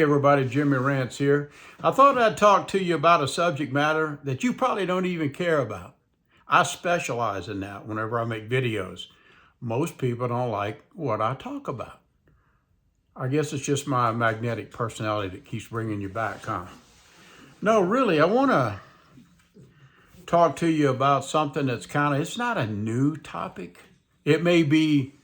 Hey everybody, Jimmy Rance here. I thought I'd talk to you about a subject matter that you probably don't even care about. I specialize in that whenever I make videos. Most people don't like what I talk about. I guess it's just my magnetic personality that keeps bringing you back, huh? No, really, I want to talk to you about something that's it's not a new topic. It may be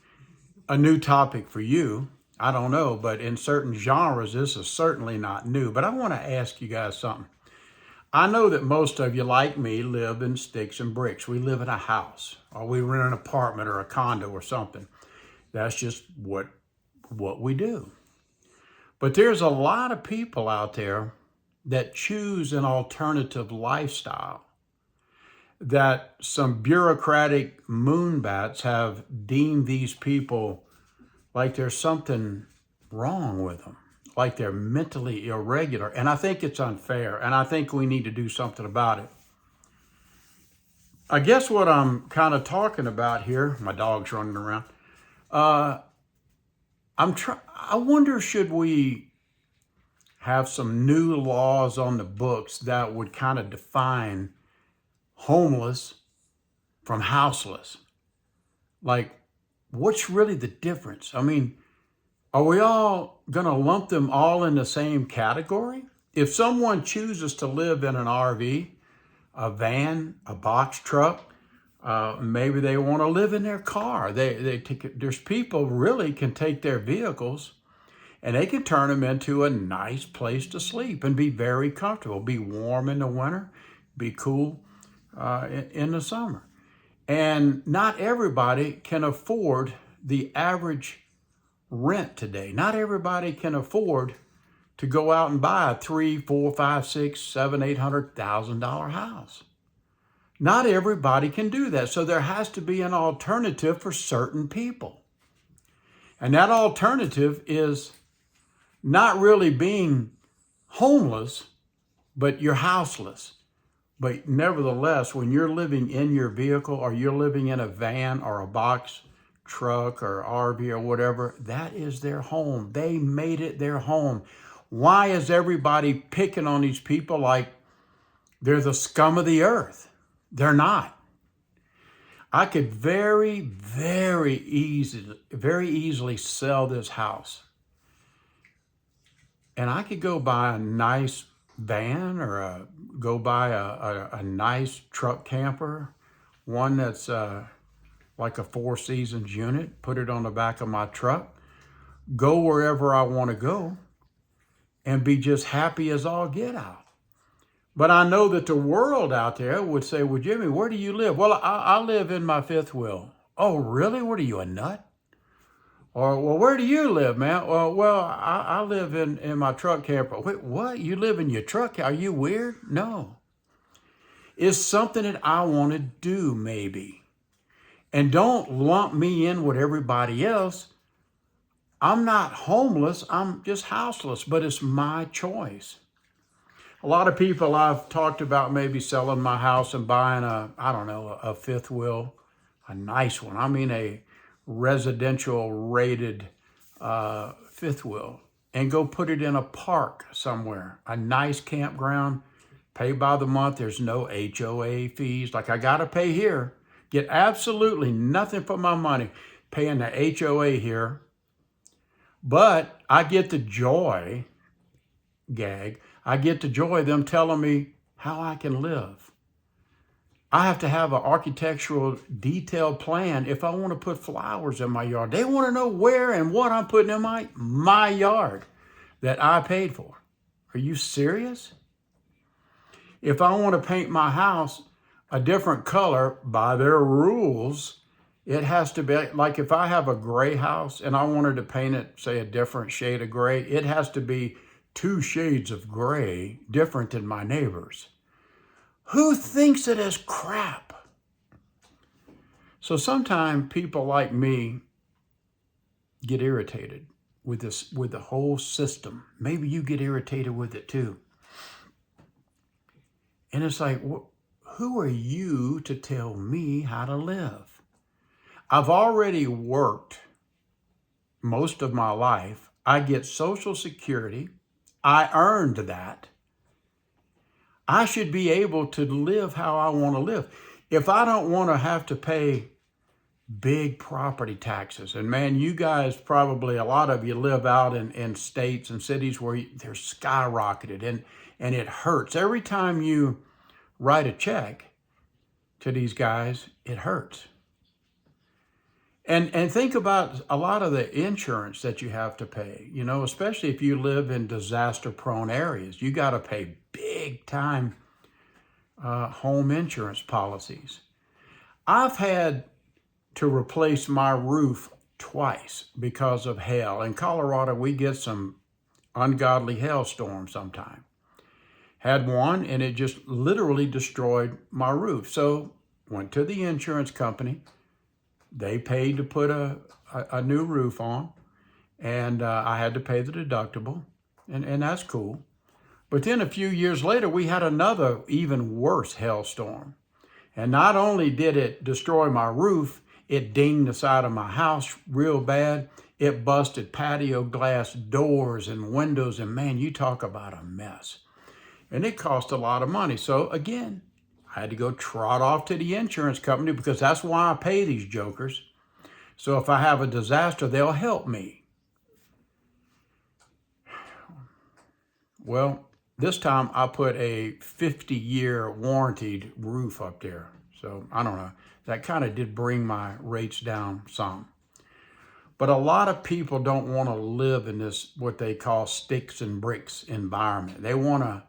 a new topic for you. I don't know, but in certain genres, this is certainly not new. But I want to ask you guys something. I know that most of you, like me, live in sticks and bricks. We live in a house, or we rent an apartment or a condo or something. That's just what we do. But there's a lot of people out there that choose an alternative lifestyle that some bureaucratic moonbats have deemed these people like there's something wrong with them, like they're mentally irregular. And I think it's unfair, and I think we need to do something about it. I guess what I'm kind of talking about here, my dog's running around. Uh, I wonder, should we have some new laws on the books that would kind of define homeless from houseless? Like, what's really the difference? I mean, are we all going to lump them all in the same category? If someone chooses to live in an RV, a van, a box truck, maybe they want to live in their car. There's people really can take their vehicles and they can turn them into a nice place to sleep and be very comfortable, be warm in the winter, be cool in the summer. And not everybody can afford the average rent today. Not everybody can afford to go out and buy a $3, $4, $5, $6, $7, $800,000 house. Not everybody can do that. So there has to be an alternative for certain people. And that alternative is not really being homeless, but you're houseless. But nevertheless, when you're living in your vehicle or you're living in a van or a box truck or RV or whatever, that is their home. They made it their home. Why is everybody picking on these people like they're the scum of the earth? They're not. I could very easily sell this house. And I could go buy a nice van or go buy a nice truck camper, one that's like a 4 Seasons unit, put it on the back of my truck, go wherever I want to go, and be just happy as all get out. But I know that the world out there would say, well, Jimmy, where do you live? Well, I live in my fifth wheel. Oh, really? What are you, a nut? Or, well, where do you live, man? Well, I live in my truck camper. Wait, what? You live in your truck? Are you weird? No. It's something that I want to do, maybe. And don't lump me in with everybody else. I'm not homeless, I'm just houseless, but it's my choice. A lot of people I've talked about maybe selling my house and buying a fifth wheel, a nice one. I mean a residential rated fifth wheel, and go put it in a park somewhere, a nice campground, pay by the month. There's no HOA fees like I got to pay here. Get absolutely nothing for my money paying the HOA here. But I get the joy, I get the joy of them telling me how I can live. I have to have an architectural detailed plan if I want to put flowers in my yard. They want to know where and what I'm putting in my yard that I paid for. Are you serious? If I want to paint my house a different color by their rules, it has to be like if I have a gray house and I wanted to paint it, say, a different shade of gray, it has to be 2 shades of gray different than my neighbors. Who thinks it is crap? So sometimes people like me get irritated with the whole system. Maybe you get irritated with it too. And it's like, who are you to tell me how to live? I've already worked most of my life. I get Social Security I earned that. I should be able to live how I want to live. If I don't want to have to pay big property taxes, and man, you guys probably, a lot of you live out in states and cities where they're skyrocketed, and it hurts. Every time you write a check to these guys, it hurts. And think about a lot of the insurance that you have to pay, especially if you live in disaster prone areas. You got to pay big time home insurance policies. I've had to replace my roof twice because of hail. In Colorado, we get some ungodly hailstorms sometimes. Had one and it just literally destroyed my roof. So went to the insurance company. They paid to put a new roof on, and I had to pay the deductible, and that's cool. But then a few years later, we had another even worse hailstorm. And not only did it destroy my roof, it dinged the side of my house real bad. It busted patio glass doors and windows, and man, you talk about a mess. And it cost a lot of money. So again, I had to go trot off to the insurance company because that's why I pay these jokers. So if I have a disaster, they'll help me. Well, this time I put a 50-year warranted roof up there. So I don't know, that kind of did bring my rates down some. But a lot of people don't want to live in this, what they call sticks and bricks environment. They want to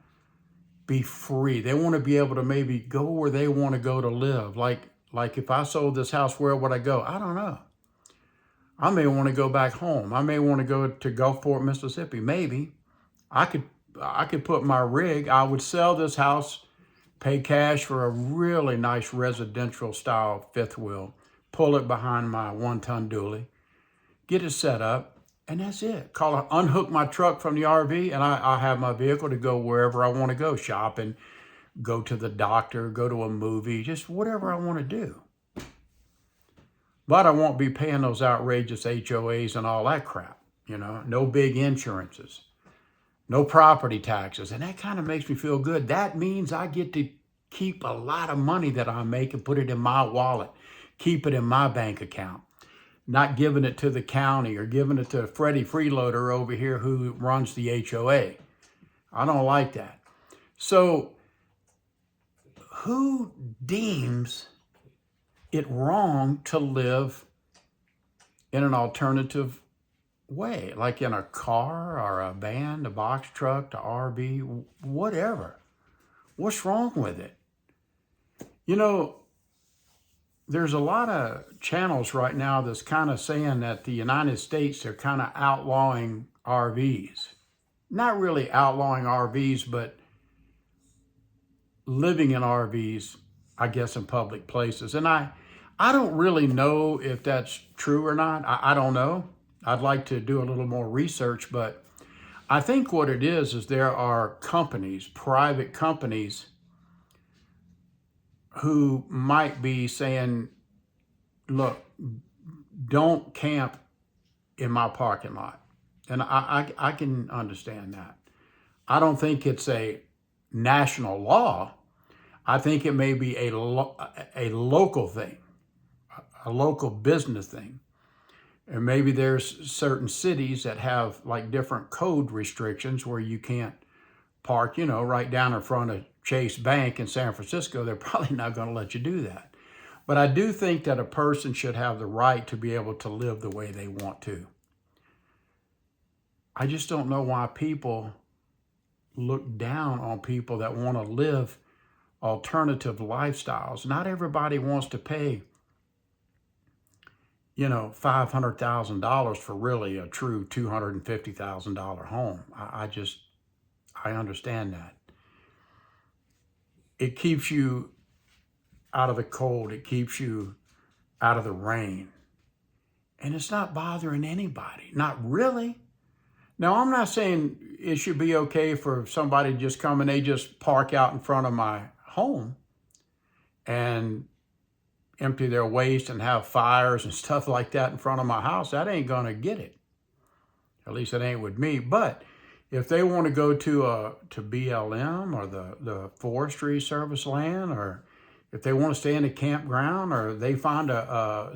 be free. They want to be able to maybe go where they want to go to live. Like if I sold this house, where would I go? I don't know. I may want to go back home. I may want to go to Gulfport, Mississippi. Maybe. I could put my rig. I would sell this house, pay cash for a really nice residential style fifth wheel, pull it behind my 1-ton dually, get it set up, and that's it. Unhook my truck from the RV, and I have my vehicle to go wherever I want to go, shopping, go to the doctor, go to a movie, just whatever I want to do. But I won't be paying those outrageous HOAs and all that crap, no big insurances, no property taxes. And that kind of makes me feel good. That means I get to keep a lot of money that I make and put it in my wallet, keep it in my bank account. Not giving it to the county or giving it to Freddie Freeloader over here who runs the HOA. I don't like that. So who deems it wrong to live in an alternative way, like in a car or a van, a box truck, the RV, whatever? What's wrong with it? There's a lot of channels right now that's kind of saying that the United States are kind of outlawing RVs. Not really outlawing RVs, but living in RVs, I guess, in public places. And I don't really know if that's true or not. I don't know. I'd like to do a little more research, but I think what it is there are companies, private companies, who might be saying, look, don't camp in my parking lot. And I can understand that. I don't think it's a national law. I think it may be a local thing, a local business thing. And maybe there's certain cities that have like different code restrictions where you can't park, right down in front of Chase Bank in San Francisco. They're probably not going to let you do that. But I do think that a person should have the right to be able to live the way they want to. I just don't know why people look down on people that want to live alternative lifestyles. Not everybody wants to pay, $500,000 for really a true $250,000 home. I understand that. It keeps you out of the cold. It keeps you out of the rain. And it's not bothering anybody. Not really. Now, I'm not saying it should be okay for somebody to just come and they just park out in front of my home and empty their waste and have fires and stuff like that in front of my house. That ain't going to get it. At least it ain't with me. But If they want to go to BLM or the Forestry Service land, or if they want to stay in a campground, or they find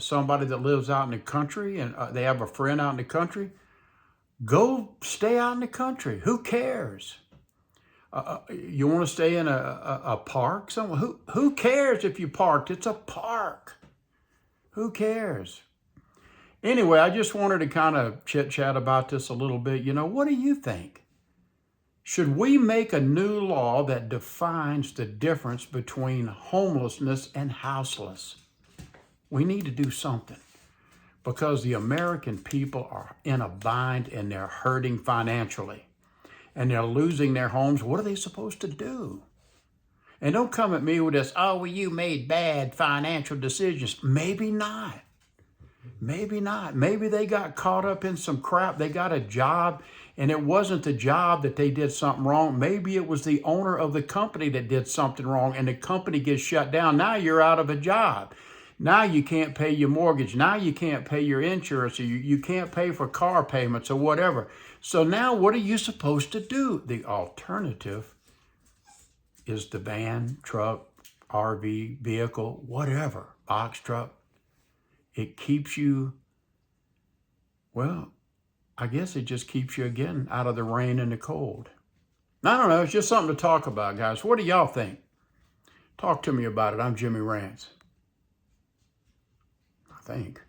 somebody that lives out in the country and they have a friend out in the country, go stay out in the country. Who cares? You want to stay in a park somewhere? Who cares if you parked? It's a park. Who cares? Anyway, I just wanted to kind of chit-chat about this a little bit. What do you think? Should we make a new law that defines the difference between homelessness and houseless? We need to do something, because the American people are in a bind and they're hurting financially and they're losing their homes. What are they supposed to do? And don't come at me with this, oh, well, you made bad financial decisions. Maybe not. Maybe not. Maybe they got caught up in some crap. They got a job and it wasn't the job that they did something wrong. Maybe it was the owner of the company that did something wrong and the company gets shut down. Now you're out of a job. Now you can't pay your mortgage. Now you can't pay your insurance, or you can't pay for car payments or whatever. So now what are you supposed to do? The alternative is the van, truck, RV, vehicle, whatever, box truck. It keeps you, well, I guess it just keeps you, again, out of the rain and the cold. I don't know. It's just something to talk about, guys. What do y'all think? Talk to me about it. I'm Jimmy Rance. I think.